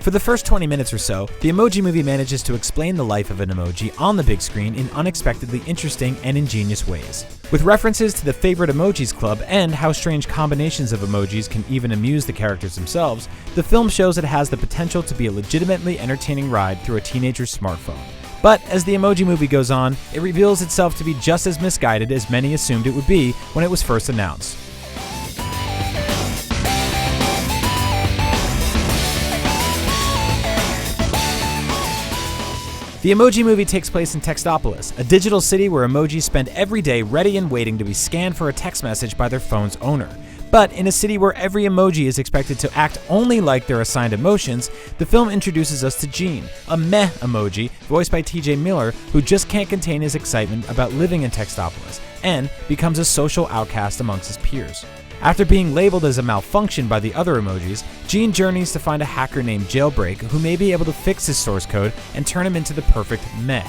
For the first 20 minutes or so, the Emoji Movie manages to explain the life of an emoji on the big screen in unexpectedly interesting and ingenious ways. With references to the favorite emojis club and how strange combinations of emojis can even amuse the characters themselves, the film shows it has the potential to be a legitimately entertaining ride through a teenager's smartphone. But as the Emoji Movie goes on, it reveals itself to be just as misguided as many assumed it would be when it was first announced. The Emoji Movie takes place in Textopolis, a digital city where emojis spend every day ready and waiting to be scanned for a text message by their phone's owner. But in a city where every emoji is expected to act only like their assigned emotions, the film introduces us to Gene, a meh emoji voiced by TJ Miller, who just can't contain his excitement about living in Textopolis and becomes a social outcast amongst his peers. After being labeled as a malfunction by the other emojis, Gene journeys to find a hacker named Jailbreak who may be able to fix his source code and turn him into the perfect meh.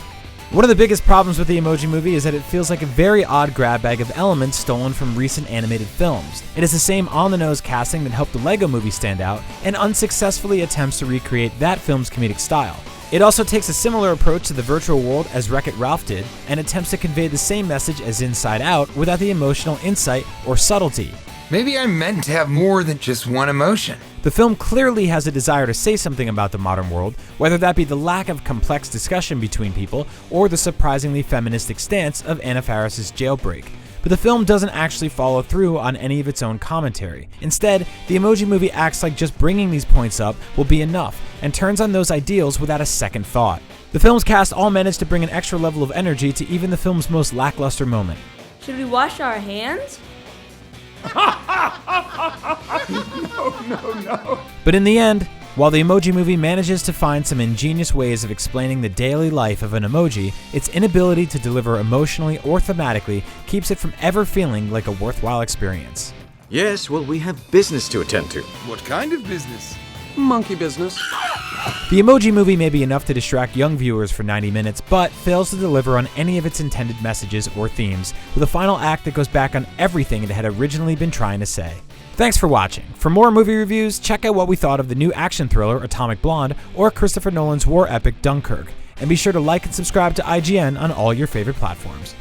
One of the biggest problems with the Emoji Movie is that it feels like a very odd grab bag of elements stolen from recent animated films. It is the same on-the-nose casting that helped the Lego Movie stand out and unsuccessfully attempts to recreate that film's comedic style. It also takes a similar approach to the virtual world as Wreck-It Ralph did and attempts to convey the same message as Inside Out without the emotional insight or subtlety. Maybe I'm meant to have more than just one emotion. The film clearly has a desire to say something about the modern world, whether that be the lack of complex discussion between people or the surprisingly feministic stance of Anna Faris's Jailbreak. But the film doesn't actually follow through on any of its own commentary. Instead, the Emoji Movie acts like just bringing these points up will be enough and turns on those ideals without a second thought. The film's cast all managed to bring an extra level of energy to even the film's most lackluster moment. Should we wash our hands? No. But in the end, while the Emoji Movie manages to find some ingenious ways of explaining the daily life of an emoji, its inability to deliver emotionally or thematically keeps it from ever feeling like a worthwhile experience. Yes, well, we have business to attend to. What kind of business? Monkey business. The Emoji Movie may be enough to distract young viewers for 90 minutes, but fails to deliver on any of its intended messages or themes, with a final act that goes back on everything it had originally been trying to say. Thanks for watching. For more movie reviews, check out what we thought of the new action thriller Atomic Blonde or Christopher Nolan's war epic Dunkirk, and be sure to like and subscribe to IGN on all your favorite platforms.